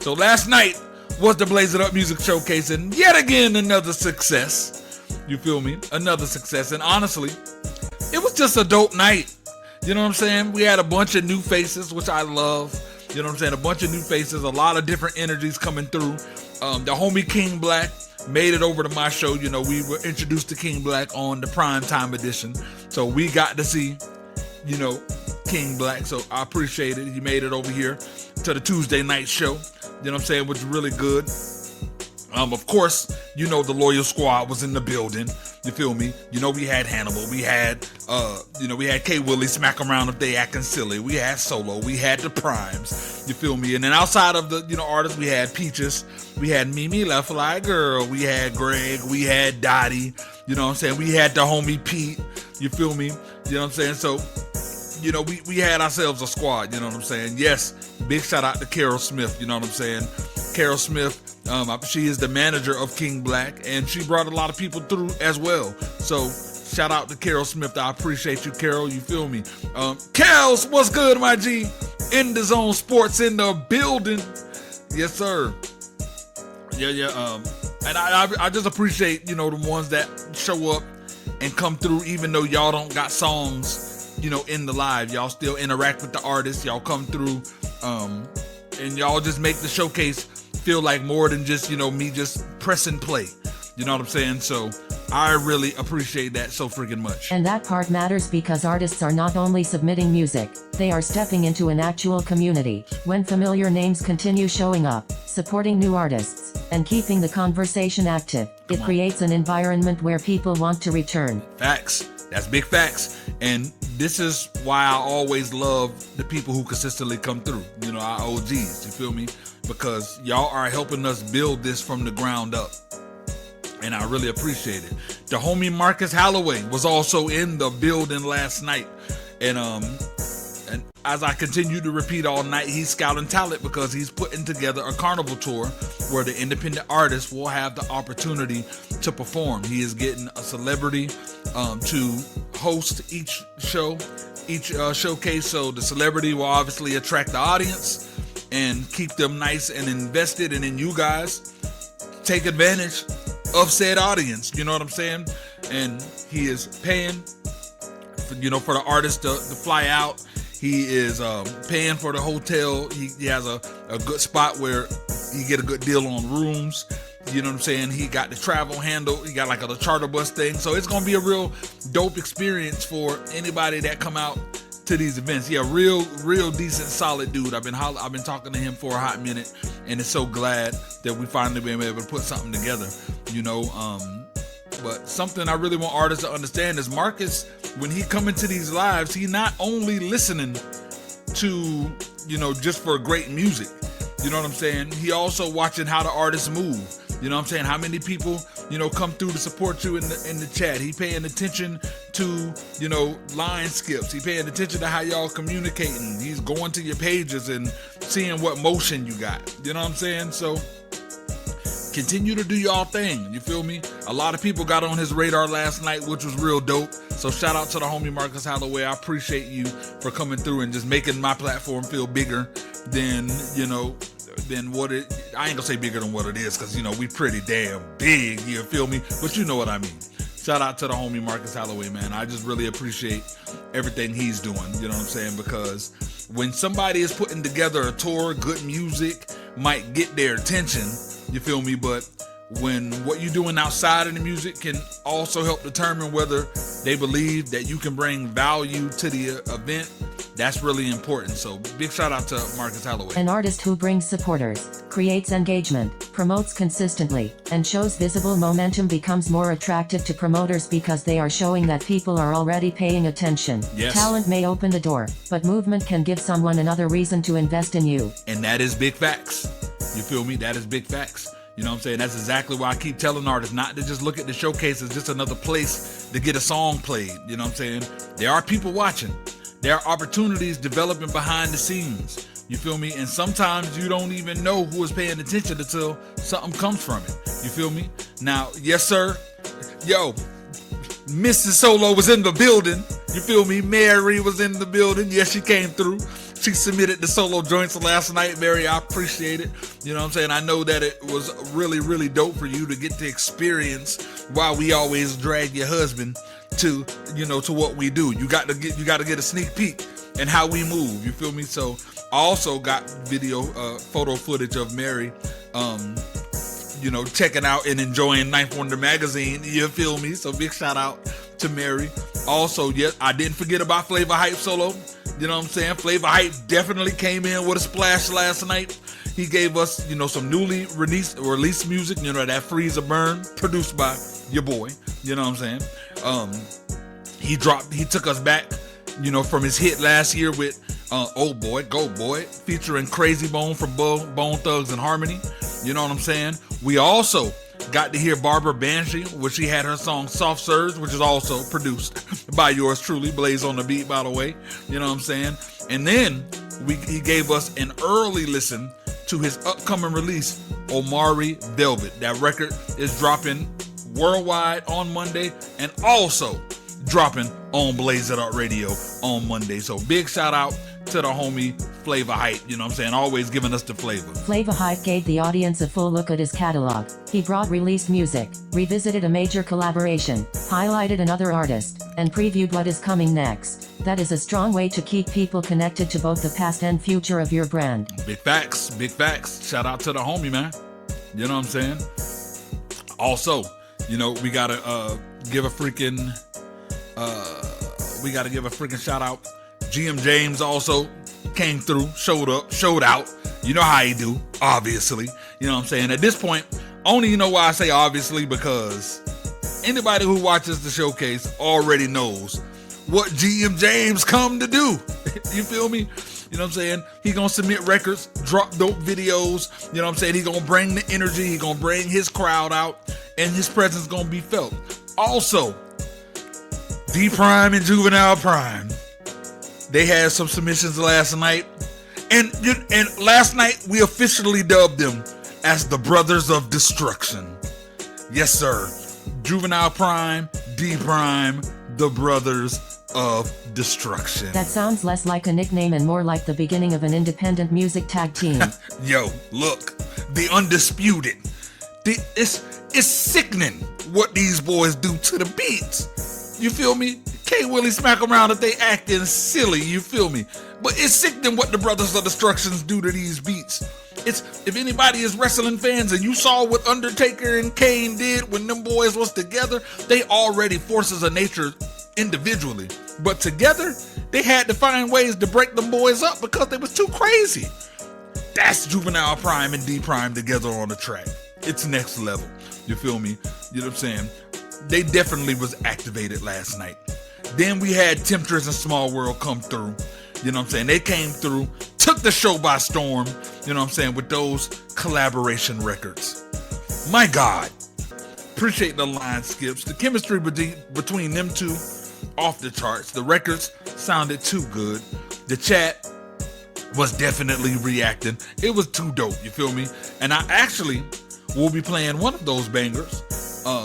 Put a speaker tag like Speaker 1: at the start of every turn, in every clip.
Speaker 1: So last night was the Blaze It Up Music Showcase, and yet again another success. You feel me? Another success. And honestly, it was just a dope night. You know what I'm saying? We had a bunch of new faces, which I love. You know what I'm saying? A bunch of new faces, a lot of different energies coming through. The homie King Black made it over to my show. You know, we were introduced to King Black on the Prime Time edition. So we got to see, you know, King Black. So I appreciate it. He made it over here to the Tuesday night show. You know what I'm saying? Which is really good. Of course, you know, the Loyal Squad was in the building. You feel me? You know, we had Hannibal. We had, we had K. Willie smack around if they acting silly. We had Solo. We had the Primes. You feel me? And then outside of the, you know, artists, we had Peaches. We had Mimi Left Fly Girl. We had Greg. We had Dottie. You know what I'm saying? We had the homie Pete. You feel me? You know what I'm saying? So, you know, we had ourselves a squad. You know what I'm saying? Yes. Big shout out to Carol Smith. You know what I'm saying? Carol Smith. She is the manager of King Black, and she brought a lot of people through as well. So shout out to Carol Smith. I appreciate you, Carol. You feel me? Kels, what's good, my G? In the Zone Sports in the building. Yes, sir. Yeah. And I just appreciate, you know, the ones that show up and come through, even though y'all don't got songs, you know, in the live. Y'all still interact with the artists. Y'all come through, and y'all just make the showcase feel like more than just, you know, me just pressing play. You know what I'm saying? So I really appreciate that so freaking much.
Speaker 2: And that part matters because artists are not only submitting music, they are stepping into an actual community. When familiar names continue showing up, supporting new artists, and keeping the conversation active, it creates an environment where people want to return.
Speaker 1: Facts. That's big facts. And this is why I always love the people who consistently come through. You know, our OGs. You feel me? Because y'all are helping us build this from the ground up. And I really appreciate it. The homie Marcus Halloway was also in the building last night. And as I continue to repeat all night, he's scouting talent because he's putting together a carnival tour where the independent artists will have the opportunity to perform. He is getting a celebrity to host each show, each showcase. So the celebrity will obviously attract the audience and keep them nice and invested, and then you guys take advantage of said audience. You know what I'm saying? And he is paying, you know, for the artist to fly out. He is paying for the hotel. He has a good spot where he get a good deal on rooms. You know what I'm saying? He got the travel handle. He got like a charter bus thing. So it's going to be a real dope experience for anybody that come out to these events. Yeah, real decent, solid dude. I've been talking to him for a hot minute, and it's so glad that we finally been able to put something together. You know, but something I really want artists to understand is Marcus, when he come into these lives, he not only listening to, you know, just for great music. You know what I'm saying? He also watching how the artists move. You know what I'm saying? How many people, you know, come through to support you in the chat. He paying attention to, you know, line skips. He paying attention to how y'all communicating. He's going to your pages and seeing what motion you got. You know what I'm saying? So continue to do y'all thing. You feel me? A lot of people got on his radar last night, which was real dope. So shout out to the homie Marcus Halloway. I appreciate you for coming through and just making my platform feel bigger than, you know, than what it, I ain't gonna say bigger than what it is, because, you know, we pretty damn big, you feel me? But you know what I mean. Shout out to the homie Marcus Halloway, man. I just really appreciate everything he's doing, you know what I'm saying? Because when somebody is putting together a tour, good music might get their attention, you feel me? But when what you're doing outside of the music can also help determine whether they believe that you can bring value to the event, that's really important. So big shout out to Marcus Halloway.
Speaker 2: An artist who brings supporters, creates engagement, promotes consistently, and shows visible momentum becomes more attractive to promoters because they are showing that people are already paying attention.
Speaker 1: Yes.
Speaker 2: Talent may open the door, but movement can give someone another reason to invest in you.
Speaker 1: And that is big facts. You feel me? That is big facts. You know what I'm saying? That's exactly why I keep telling artists not to just look at the showcase as just another place to get a song played. You know what I'm saying? There are people watching. There are opportunities developing behind the scenes. You feel me? And sometimes you don't even know who is paying attention until something comes from it. You feel me? Now, yes, sir. Yo, Mrs. Solo was in the building. You feel me? Mary was in the building. Yes, she came through. She submitted the solo joints last night, Mary. I appreciate it. You know what I'm saying? I know that it was really, really dope for you to get to experience while we always drag your husband to, to what we do. You got to get a sneak peek in how we move. You feel me? So I also got photo footage of Mary, checking out and enjoying Ninth Wonder magazine. You feel me? So big shout out to Mary. Also, yes, I didn't forget about Flayva Hype solo. You know what I'm saying? Flayva Hype definitely came in with a splash last night. He gave us, some newly released music, that Freeze or Burn, produced by your boy. You know what I'm saying? He took us back, from his hit last year with Oh Boy, Go Boy, featuring Crazy Bone from Bone Thugs and Harmony. You know what I'm saying? We also got to hear Barbara Banshee, where she had her song Soft Surge, which is also produced by yours truly, Blaze on the beat, by the way. You know what I'm saying? And then he gave us an early listen to his upcoming release, Omari Velvet. That record is dropping worldwide on Monday and also dropping on Blaze It Up Radio on Monday. So big shout out to the homie Flayva Hype, you know what I'm saying? Always giving us the flavor.
Speaker 2: Flayva Hype gave the audience a full look at his catalog. He brought released music, revisited a major collaboration, highlighted another artist, and previewed what is coming next. That is a strong way to keep people connected to both the past and future of your brand. Big facts,
Speaker 1: big facts. Shout out to the homie, man. You know what I'm saying? Also, we gotta give a freaking shout out. GM James also came through, showed out. You know how he do, obviously. You know what I'm saying? At this point, only you know why I say obviously, because anybody who watches the showcase already knows what GM James come to do. You feel me? You know what I'm saying? He gonna submit records, drop dope videos. You know what I'm saying? He gonna bring the energy. He gonna bring his crowd out, and his presence gonna be felt. Also, Pryme and Juvinile Pryme. They had some submissions last night, and last night we officially dubbed them as the Brothers of Destruction. Yes, sir. Juvinile Pryme, Pryme, the Brothers of Destruction.
Speaker 2: That sounds less like a nickname and more like the beginning of an independent music tag team.
Speaker 1: Yo, look, the undisputed. It's sickening what these boys do to the beats. You feel me? Can't really smack around if they acting silly, you feel me? But it's sickening what the Brothers of Destructions do to these beats. If anybody is wrestling fans and you saw what Undertaker and Kane did when them boys was together, they already forces of nature individually. But together, they had to find ways to break them boys up because they was too crazy. That's Juvinile Pryme and Pryme together on the track. It's next level. You feel me? You know what I'm saying? They definitely was activated last night. Then we had Temptress and Smallworld come through. You know what I'm saying? They came through, took the show by storm, you know what I'm saying, with those collaboration records. My God. Appreciate the line skips. The chemistry between them two, off the charts. The records sounded too good. The chat was definitely reacting. It was too dope, you feel me? And I actually will be playing one of those bangers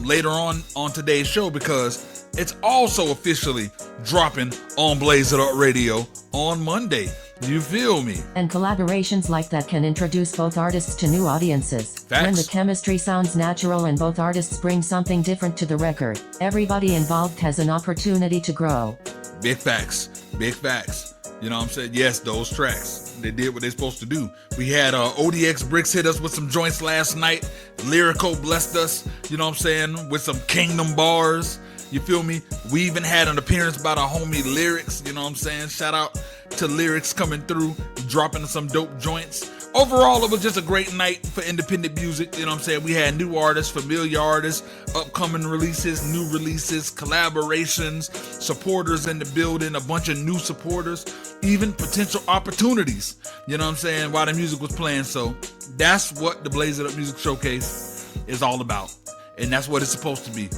Speaker 1: later on today's show, because it's also officially dropping on Blaze It Up Radio on Monday. You feel me?
Speaker 2: And collaborations like that can introduce both artists to new audiences.
Speaker 1: Facts.
Speaker 2: When the chemistry sounds natural and both artists bring something different to the record, everybody involved has an opportunity to grow.
Speaker 1: Big facts. Big facts. You know what I'm saying? Yes, those tracks. They did what they're supposed to do. We had ODX Bricks hit us with some joints last night. Lyrical blessed us, you know what I'm saying, with some Kingdom bars. You feel me? We even had an appearance by the homie Lyrics, you know what I'm saying? Shout out to Lyrics coming through, dropping some dope joints. Overall, it was just a great night for independent music, you know what I'm saying? We had new artists, familiar artists, upcoming releases, new releases, collaborations, supporters in the building, a bunch of new supporters, even potential opportunities, you know what I'm saying, while the music was playing. So that's what the Blaze It Up Music Showcase is all about. And that's what it's supposed to be.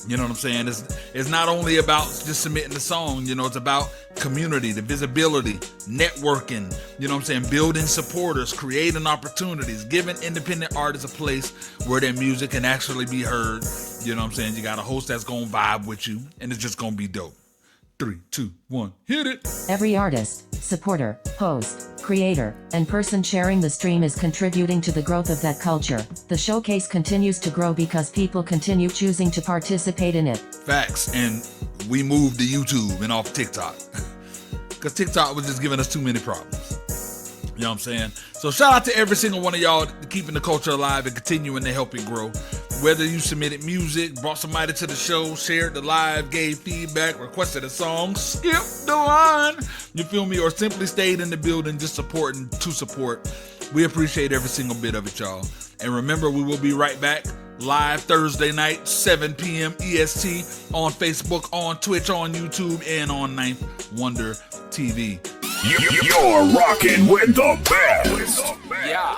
Speaker 1: You know what I'm saying? It's not only about just submitting the song, you know, it's about community, the visibility, networking, you know what I'm saying? Building supporters, creating opportunities, giving independent artists a place where their music can actually be heard. You know what I'm saying? You got a host that's going to vibe with you, and it's just going to be dope. 3, 2, 1, hit it.
Speaker 2: Every artist, supporter, host, creator, and person sharing the stream is contributing to the growth of that culture. The showcase continues to grow because people continue choosing to participate in it.
Speaker 1: Facts, and we moved to YouTube and off TikTok. Because TikTok was just giving us too many problems. You know what I'm saying? So shout out to every single one of y'all keeping the culture alive and continuing to help it grow. Whether you submitted music, brought somebody to the show, shared the live, gave feedback, requested a song, skipped the line, you feel me, or simply stayed in the building just supporting to support. We appreciate every single bit of it, y'all. And remember, we will be right back live Thursday night, 7 p.m. EST on Facebook, on Twitch, on YouTube, and on Ninth Wonder TV.
Speaker 3: You're rocking with the best.
Speaker 4: Yeah.